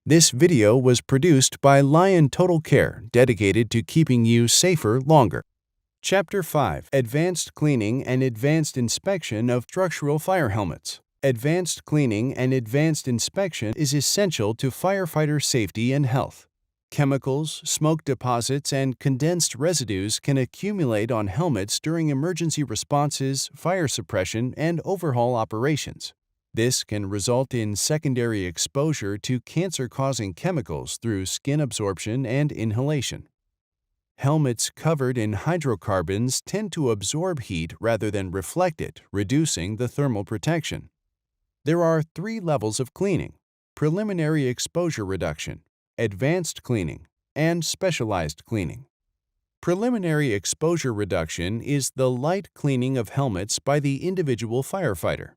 This video was produced by Lion Total Care, dedicated to keeping you safer longer. Chapter 5: Advanced Cleaning and Advanced Inspection of Structural Fire Helmets. Advanced cleaning and advanced inspection is essential to firefighter safety and health. Chemicals, smoke deposits, and condensed residues can accumulate on helmets during emergency responses, fire suppression, and overhaul operations. This can result in secondary exposure to cancer-causing chemicals through skin absorption and inhalation. Helmets covered in hydrocarbons tend to absorb heat rather than reflect it, reducing the thermal protection. There are 3 levels of cleaning: preliminary exposure reduction, advanced cleaning, and specialized cleaning. Preliminary exposure reduction is the light cleaning of helmets by the individual firefighter.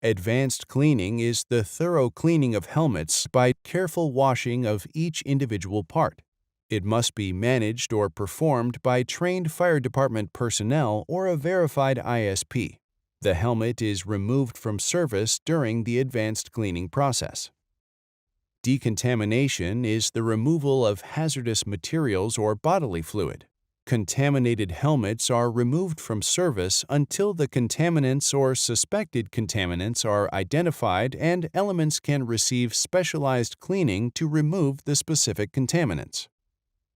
Advanced cleaning is the thorough cleaning of helmets by careful washing of each individual part. It must be managed or performed by trained fire department personnel or a verified ISP. The helmet is removed from service during the advanced cleaning process. Decontamination is the removal of hazardous materials or bodily fluid. Contaminated helmets are removed from service until the contaminants or suspected contaminants are identified and elements can receive specialized cleaning to remove the specific contaminants.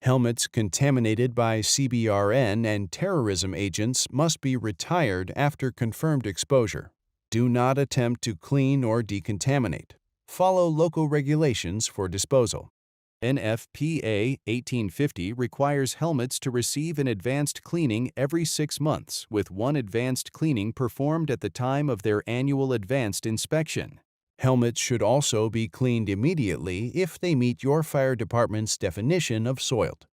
Helmets contaminated by CBRN and terrorism agents must be retired after confirmed exposure. Do not attempt to clean or decontaminate. Follow local regulations for disposal. NFPA 1850 requires helmets to receive an advanced cleaning every 6 months, with one advanced cleaning performed at the time of their annual advanced inspection. Helmets should also be cleaned immediately if they meet your fire department's definition of soiled.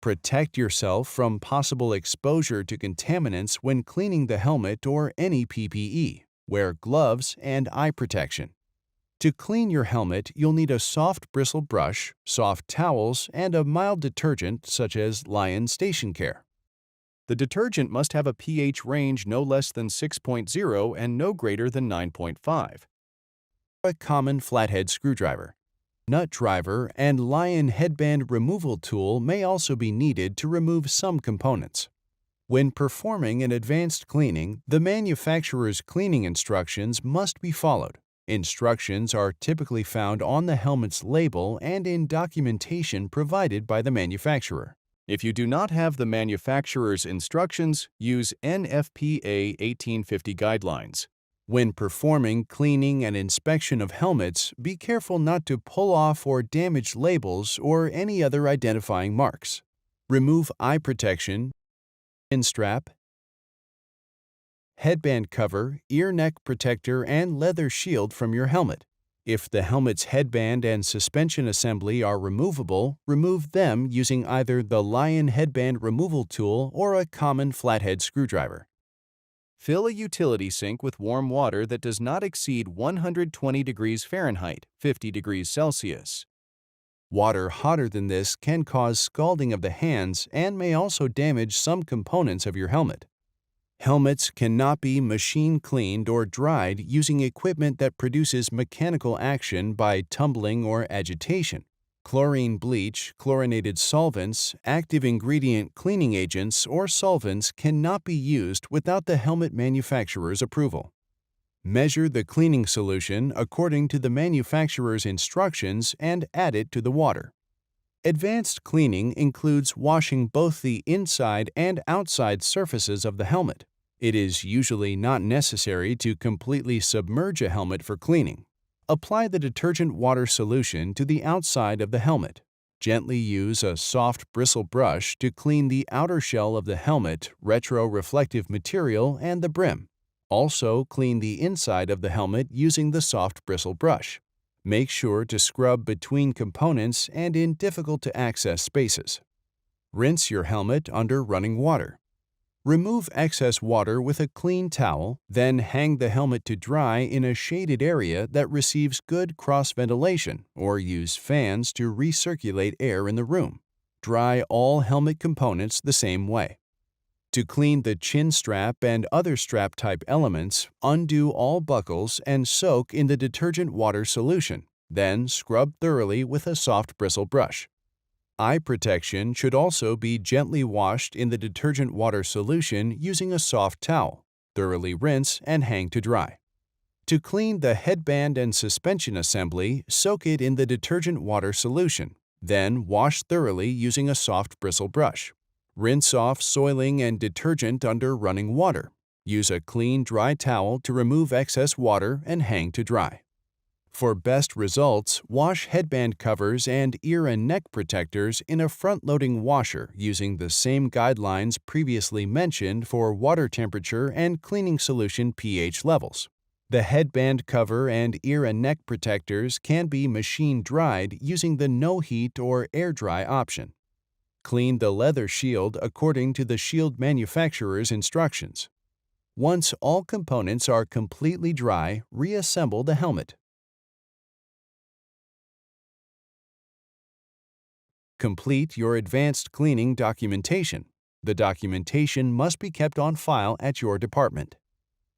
Protect yourself from possible exposure to contaminants when cleaning the helmet or any PPE. Wear gloves and eye protection. To clean your helmet, you'll need a soft bristle brush, soft towels, and a mild detergent such as Lion Station Care. The detergent must have a pH range no less than 6.0 and no greater than 9.5. A common flathead screwdriver, nut driver, and Lion headband removal tool may also be needed to remove some components. When performing an advanced cleaning, the manufacturer's cleaning instructions must be followed. Instructions are typically found on the helmet's label and in documentation provided by the manufacturer. If you do not have the manufacturer's instructions, use NFPA 1850 guidelines. When performing cleaning and inspection of helmets, be careful not to pull off or damage labels or any other identifying marks. Remove eye protection, chin strap, headband cover, ear-neck protector, and leather shield from your helmet. If the helmet's headband and suspension assembly are removable, remove them using either the Lion headband removal tool or a common flathead screwdriver. Fill a utility sink with warm water that does not exceed 120 degrees Fahrenheit, 50 degrees Celsius. Water hotter than this can cause scalding of the hands and may also damage some components of your helmet. Helmets cannot be machine cleaned or dried using equipment that produces mechanical action by tumbling or agitation. Chlorine bleach, chlorinated solvents, active ingredient cleaning agents, or solvents cannot be used without the helmet manufacturer's approval. Measure the cleaning solution according to the manufacturer's instructions and add it to the water. Advanced cleaning includes washing both the inside and outside surfaces of the helmet. It is usually not necessary to completely submerge a helmet for cleaning. Apply the detergent water solution to the outside of the helmet. Gently use a soft bristle brush to clean the outer shell of the helmet, retro-reflective material, and the brim. Also, clean the inside of the helmet using the soft bristle brush. Make sure to scrub between components and in difficult-to-access spaces. Rinse your helmet under running water. Remove excess water with a clean towel, then hang the helmet to dry in a shaded area that receives good cross-ventilation, or use fans to recirculate air in the room. Dry all helmet components the same way. To clean the chin strap and other strap-type elements, undo all buckles and soak in the detergent water solution. Then scrub thoroughly with a soft bristle brush. Eye protection should also be gently washed in the detergent water solution using a soft towel. Thoroughly rinse and hang to dry. To clean the headband and suspension assembly, soak it in the detergent water solution. Then wash thoroughly using a soft bristle brush. Rinse off soiling and detergent under running water. Use a clean, dry towel to remove excess water and hang to dry. For best results, wash headband covers and ear and neck protectors in a front-loading washer using the same guidelines previously mentioned for water temperature and cleaning solution pH levels. The headband cover and ear and neck protectors can be machine-dried using the no-heat or air-dry option. Clean the leather shield according to the shield manufacturer's instructions. Once all components are completely dry, reassemble the helmet. Complete your advanced cleaning documentation. The documentation must be kept on file at your department.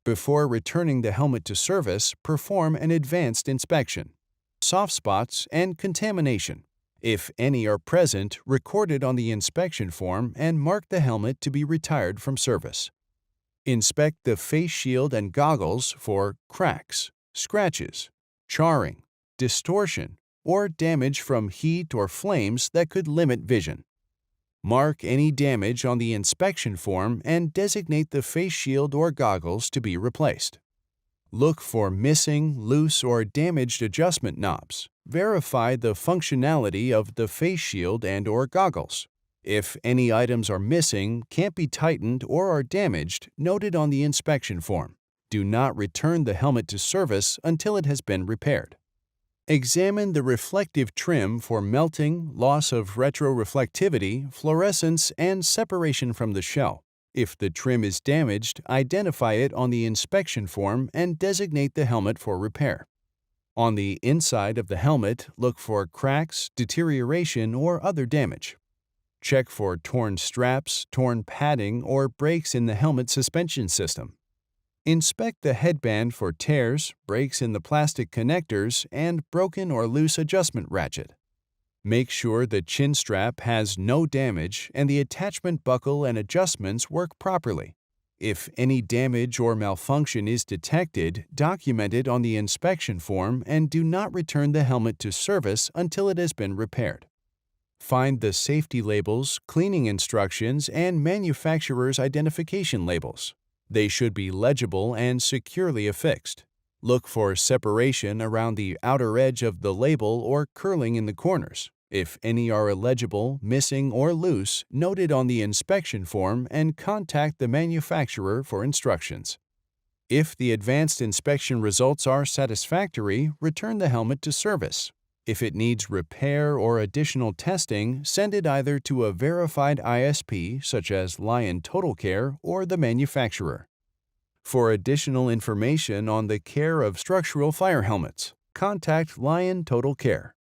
Before returning the helmet to service, perform an advanced inspection. Soft spots and contamination. If any are present, record it on the inspection form and mark the helmet to be retired from service. Inspect the face shield and goggles for cracks, scratches, charring, distortion, or damage from heat or flames that could limit vision. Mark any damage on the inspection form and designate the face shield or goggles to be replaced. Look for missing, loose, or damaged adjustment knobs. Verify the functionality of the face shield and/or goggles. If any items are missing, can't be tightened, or are damaged, note it on the inspection form. Do not return the helmet to service until it has been repaired. Examine the reflective trim for melting, loss of retroreflectivity, fluorescence, and separation from the shell. If the trim is damaged, identify it on the inspection form and designate the helmet for repair. On the inside of the helmet, look for cracks, deterioration, or other damage. Check for torn straps, torn padding, or breaks in the helmet suspension system. Inspect the headband for tears, breaks in the plastic connectors, and broken or loose adjustment ratchet. Make sure the chin strap has no damage and the attachment buckle and adjustments work properly. If any damage or malfunction is detected, document it on the inspection form and do not return the helmet to service until it has been repaired. Find the safety labels, cleaning instructions, and manufacturer's identification labels. They should be legible and securely affixed. Look for separation around the outer edge of the label or curling in the corners. If any are illegible, missing, or loose, note it on the inspection form and contact the manufacturer for instructions. If the advanced inspection results are satisfactory, return the helmet to service. If it needs repair or additional testing, send it either to a verified ISP such as Lion Total Care or the manufacturer. For additional information on the care of structural fire helmets, contact Lion Total Care.